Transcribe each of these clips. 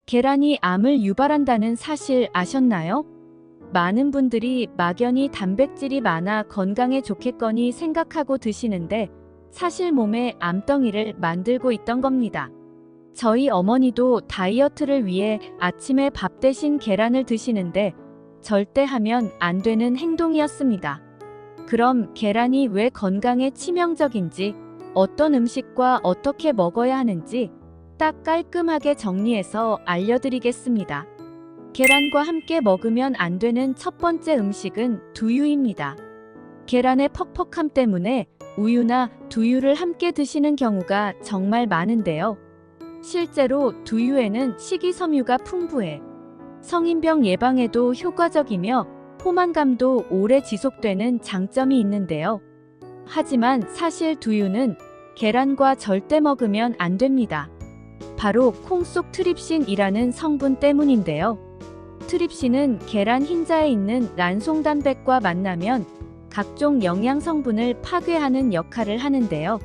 계란이 암을 유발한다는 사실 아셨나요? 많은 분들이 막연히 단백질이 많아 건강에 좋겠거니 생각하고 드시는데 사실 몸에 암덩이를 만들고 있던 겁니다. 저희 어머니도 다이어트를 위해 아침에 밥 대신 계란을 드시는데 절대 하면 안 되는 행동이었습니다. 그럼 계란이 왜 건강에 치명적인지, 어떤 음식과 어떻게 먹어야 하는지 딱 깔끔하게 정리해서 알려드리겠습니다. 계란과 함께 먹으면 안 되는 첫 번째 음식은 두유입니다. 계란의 퍽퍽함 때문에 우유나 두유를 함께 드시는 경우가 정말 많은데요. 실제로 두유에는 식이섬유가 풍부해 성인병 예방에도 효과적이며 포만감도 오래 지속되는 장점이 있는데요. 하지만 사실 두유는 계란과 절대 먹으면 안 됩니다. 바로 콩 속 트립신이라는 성분 때문인데요. 트립신은 계란 흰자에 있는 란송단백과 만나면 각종 영양 성분을 파괴하는 역할을 하는데요.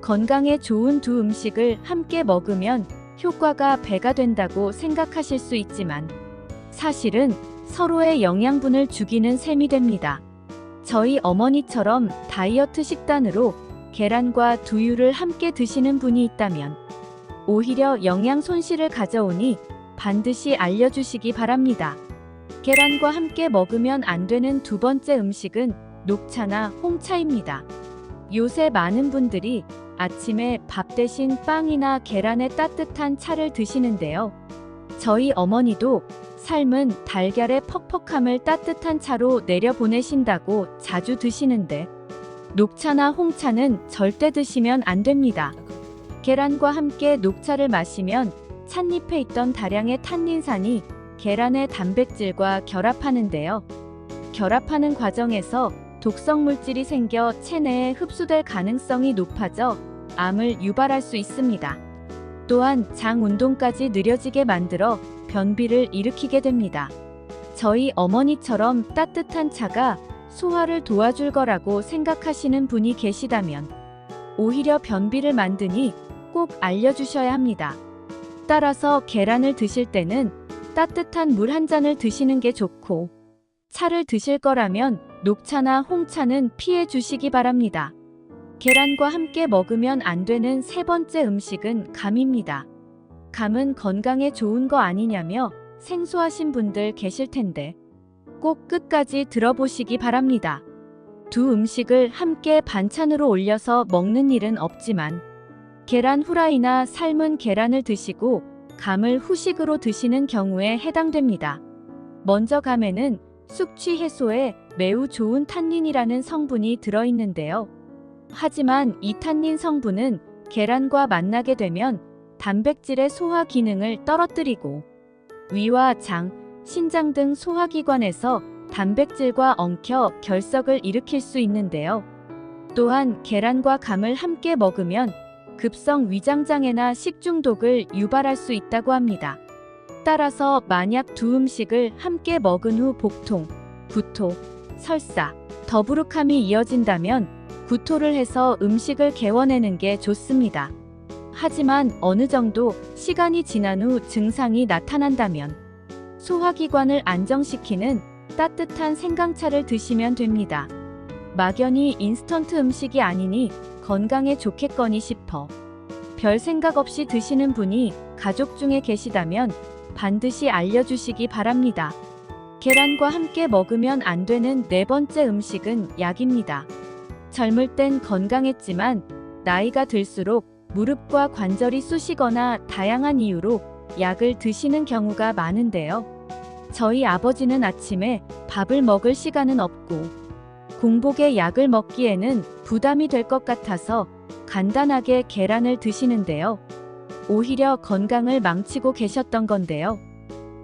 건강에 좋은 두 음식을 함께 먹으면 효과가 배가 된다고 생각하실 수 있지만 사실은 서로의 영양분을 죽이는 셈이 됩니다. 저희 어머니처럼 다이어트 식단으로 계란과 두유를 함께 드시는 분이 있다면 오히려 영양 손실을 가져오니 반드시 알려주시기 바랍니다. 계란과 함께 먹으면 안 되는 두 번째 음식은 녹차나 홍차입니다. 요새 많은 분들이 아침에 밥 대신 빵이나 계란에 따뜻한 차를 드시는데요. 저희 어머니도 삶은 달걀의 퍽퍽함을 따뜻한 차로 내려보내신다고 자주 드시는데 녹차나 홍차는 절대 드시면 안 됩니다. 계란과 함께 녹차를 마시면 찻잎에 있던 다량의 탄닌산이 계란의 단백질과 결합하는데요. 결합하는 과정에서 독성 물질이 생겨 체내에 흡수될 가능성이 높아져 암을 유발할 수 있습니다. 또한 장 운동까지 느려지게 만들어 변비를 일으키게 됩니다. 저희 어머니처럼 따뜻한 차가 소화를 도와줄 거라고 생각하시는 분이 계시다면 오히려 변비를 만드니 꼭 알려주셔야 합니다. 따라서 계란을 드실 때는 따뜻한 물 한 잔을 드시는 게 좋고 차를 드실 거라면 녹차나 홍차는 피해 주시기 바랍니다. 계란과 함께 먹으면 안 되는 세 번째 음식은 감입니다. 감은 건강에 좋은 거 아니냐며 생소하신 분들 계실 텐데 꼭 끝까지 들어보시기 바랍니다. 두 음식을 함께 반찬으로 올려서 먹는 일은 없지만 계란 후라이나 삶은 계란을 드시고 감을 후식으로 드시는 경우에 해당됩니다. 먼저 감에는 숙취 해소에 매우 좋은 탄닌이라는 성분이 들어있는데요. 하지만 이 탄닌 성분은 계란과 만나게 되면 단백질의 소화 기능을 떨어뜨리고 위와 장, 신장 등 소화기관에서 단백질과 엉켜 결석을 일으킬 수 있는데요. 또한 계란과 감을 함께 먹으면 급성 위장장애나 식중독을 유발할 수 있다고 합니다. 따라서 만약 두 음식을 함께 먹은 후 복통, 구토, 설사, 더부룩함이 이어진다면 구토를 해서 음식을 개워내는 게 좋습니다. 하지만 어느 정도 시간이 지난 후 증상이 나타난다면 소화기관을 안정시키는 따뜻한 생강차를 드시면 됩니다. 막연히 인스턴트 음식이 아니니 건강에 좋겠거니 싶어 별 생각 없이 드시는 분이 가족 중에 계시다면 반드시 알려주시기 바랍니다. 계란과 함께 먹으면 안 되는 네 번째 음식은 약입니다. 젊을 땐 건강했지만 나이가 들수록 무릎과 관절이 쑤시거나 다양한 이유로 약을 드시는 경우가 많은데요. 저희 아버지는 아침에 밥을 먹을 시간은 없고 공복에 약을 먹기에는 부담이 될 것 같아서 간단하게 계란을 드시는데요. 오히려 건강을 망치고 계셨던 건데요.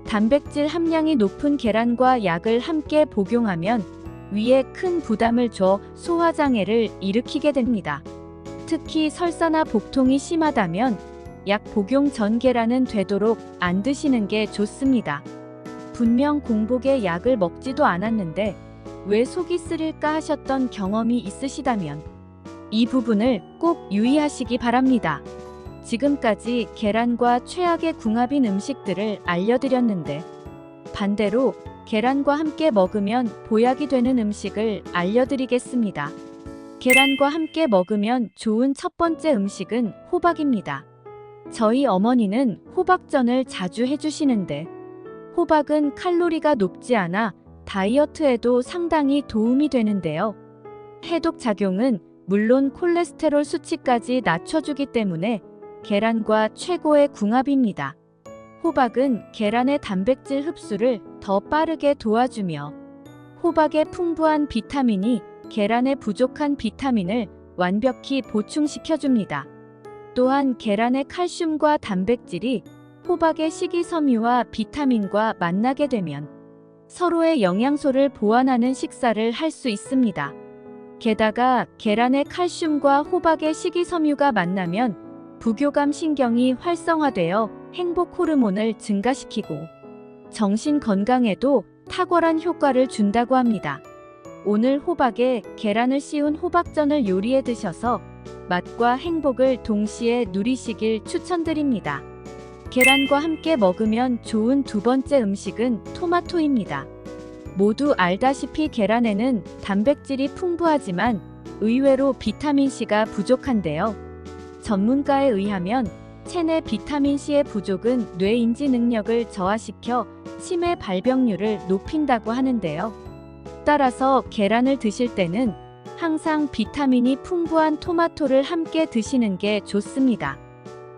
단백질 함량이 높은 계란과 약을 함께 복용하면 위에 큰 부담을 줘 소화장애를 일으키게 됩니다. 특히 설사나 복통이 심하다면 약 복용 전 계란은 되도록 안 드시는 게 좋습니다. 분명 공복에 약을 먹지도 않았는데 왜 속이 쓰릴까 하셨던 경험이 있으시다면 이 부분을 꼭 유의하시기 바랍니다. 지금까지 계란과 최악의 궁합인 음식들을 알려드렸는데, 반대로 계란과 함께 먹으면 보약이 되는 음식을 알려드리겠습니다. 계란과 함께 먹으면 좋은 첫 번째 음식은 호박입니다. 저희 어머니는 호박전을 자주 해주시는데, 호박은 칼로리가 높지 않아 다이어트에도 상당히 도움이 되는데요. 해독 작용은 물론 콜레스테롤 수치까지 낮춰주기 때문에 계란과 최고의 궁합입니다. 호박은 계란의 단백질 흡수를 더 빠르게 도와주며, 호박의 풍부한 비타민이 계란의 부족한 비타민을 완벽히 보충시켜줍니다. 또한 계란의 칼슘과 단백질이 호박의 식이섬유와 비타민과 만나게 되면 서로의 영양소를 보완하는 식사를 할 수 있습니다. 게다가 계란의 칼슘과 호박의 식이섬유가 만나면 부교감 신경이 활성화되어 행복 호르몬을 증가시키고 정신 건강에도 탁월한 효과를 준다고 합니다. 오늘 호박에 계란을 씌운 호박전을 요리해 드셔서 맛과 행복을 동시에 누리시길 추천드립니다. 계란과 함께 먹으면 좋은 두 번째 음식은 토마토입니다. 모두 알다시피 계란에는 단백질이 풍부하지만 의외로 비타민C가 부족한데요. 전문가에 의하면 체내 비타민C의 부족은 뇌 인지 능력을 저하시켜 치매 발병률을 높인다고 하는데요. 따라서 계란을 드실 때는 항상 비타민이 풍부한 토마토를 함께 드시는 게 좋습니다.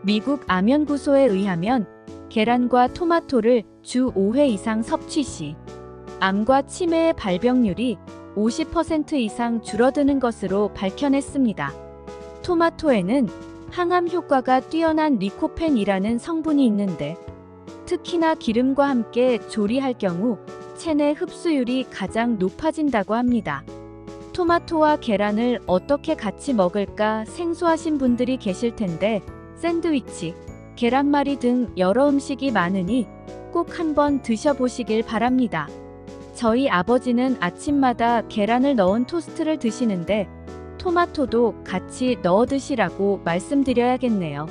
미국 암연구소에 의하면 계란과 토마토를 주 5회 이상 섭취 시 암과 치매의 발병률이 50% 이상 줄어드는 것으로 밝혀냈습니다. 토마토에는 항암 효과가 뛰어난 리코펜이라는 성분이 있는데, 특히나 기름과 함께 조리할 경우 체내 흡수율이 가장 높아진다고 합니다. 토마토와 계란을 어떻게 같이 먹을까 생소하신 분들이 계실 텐데, 샌드위치, 계란말이 등 여러 음식이 많으니 꼭 한번 드셔보시길 바랍니다. 저희 아버지는 아침마다 계란을 넣은 토스트를 드시는데 토마토도 같이 넣어 드시라고 말씀드려야겠네요.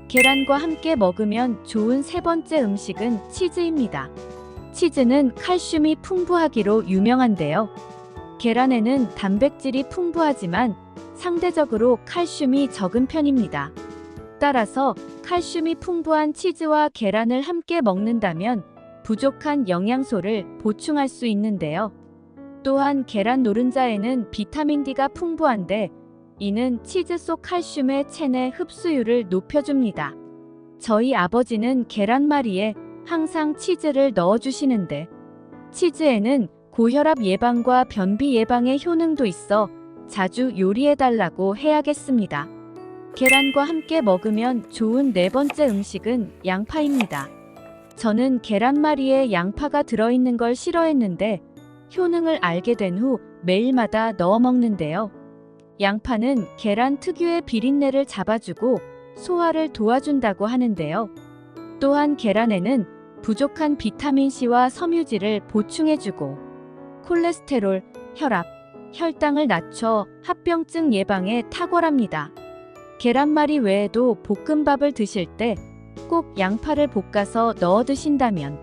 계란과 함께 먹으면 좋은 세 번째 음식은 치즈입니다. 치즈는 칼슘이 풍부하기로 유명한데요. 계란에는 단백질이 풍부하지만 상대적으로 칼슘이 적은 편입니다. 따라서 칼슘이 풍부한 치즈와 계란을 함께 먹는다면 부족한 영양소를 보충할 수 있는데요. 또한 계란 노른자에는 비타민 D가 풍부한데, 이는 치즈 속 칼슘의 체내 흡수율을 높여줍니다. 저희 아버지는 계란말이에 항상 치즈를 넣어주시는데, 치즈에는 고혈압 예방과 변비 예방의 효능도 있어 자주 요리해달라고 해야겠습니다. 계란과 함께 먹으면 좋은 네 번째 음식은 양파입니다. 저는 계란말이에 양파가 들어있는 걸 싫어했는데 효능을 알게 된 후 매일마다 넣어 먹는데요. 양파는 계란 특유의 비린내를 잡아주고 소화를 도와준다고 하는데요. 또한 계란에는 부족한 비타민C와 섬유질을 보충해주고 콜레스테롤, 혈압, 혈당을 낮춰 합병증 예방에 탁월합니다. 계란말이 외에도 볶음밥을 드실 때 꼭 양파를 볶아서 넣어 드신다면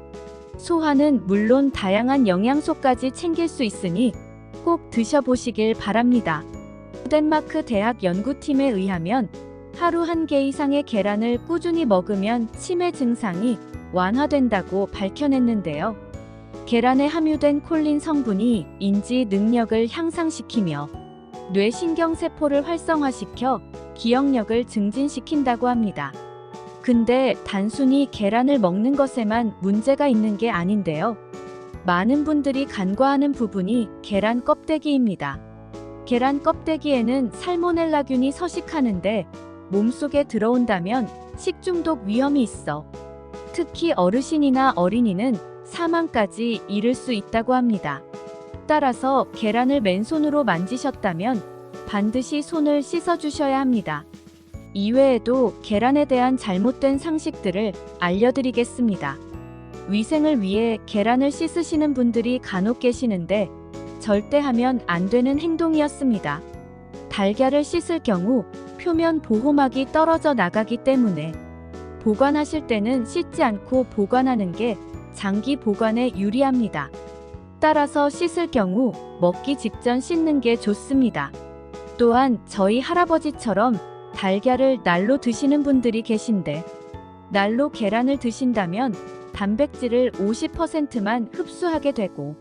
소화는 물론 다양한 영양소까지 챙길 수 있으니 꼭 드셔보시길 바랍니다. 덴마크 대학 연구팀에 의하면 하루 1개 이상의 계란을 꾸준히 먹으면 치매 증상이 완화된다고 밝혀냈는데요. 계란에 함유된 콜린 성분이 인지 능력을 향상시키며 뇌신경세포를 활성화시켜 기억력을 증진시킨다고 합니다. 근데 단순히 계란을 먹는 것에만 문제가 있는 게 아닌데요. 많은 분들이 간과하는 부분이 계란 껍데기입니다. 계란 껍데기에는 살모넬라균이 서식하는데 몸속에 들어온다면 식중독 위험이 있어 특히 어르신이나 어린이는 사망까지 이를 수 있다고 합니다. 따라서 계란을 맨손으로 만지셨다면 반드시 손을 씻어주셔야 합니다. 이외에도 계란에 대한 잘못된 상식들을 알려드리겠습니다. 위생을 위해 계란을 씻으시는 분들이 간혹 계시는데 절대 하면 안 되는 행동이었습니다. 달걀을 씻을 경우 표면 보호막이 떨어져 나가기 때문에 보관하실 때는 씻지 않고 보관하는 게 장기 보관에 유리합니다. 따라서 씻을 경우 먹기 직전 씻는 게 좋습니다. 또한 저희 할아버지처럼 달걀을 날로 드시는 분들이 계신데 날로 계란을 드신다면 단백질을 50%만 흡수하게 되고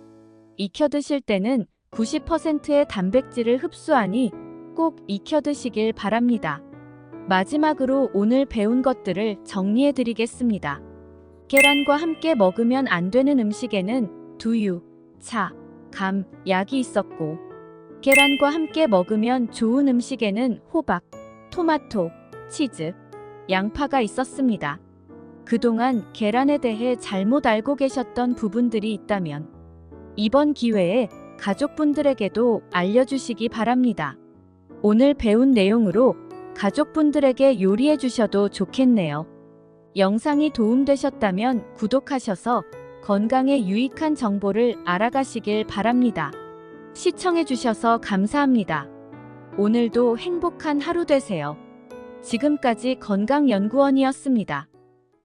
익혀 드실 때는 90%의 단백질을 흡수하니 꼭 익혀 드시길 바랍니다. 마지막으로 오늘 배운 것들을 정리해 드리겠습니다. 계란과 함께 먹으면 안 되는 음식에는 두유, 차, 감, 약이 있었고 계란과 함께 먹으면 좋은 음식에는 호박, 토마토, 치즈, 양파가 있었습니다. 그동안 계란에 대해 잘못 알고 계셨던 부분들이 있다면 이번 기회에 가족분들에게도 알려주시기 바랍니다. 오늘 배운 내용으로 가족분들에게 요리해 주셔도 좋겠네요. 영상이 도움되셨다면 구독하셔서 건강에 유익한 정보를 알아가시길 바랍니다. 시청해 주셔서 감사합니다. 오늘도 행복한 하루 되세요. 지금까지 건강연구원이었습니다.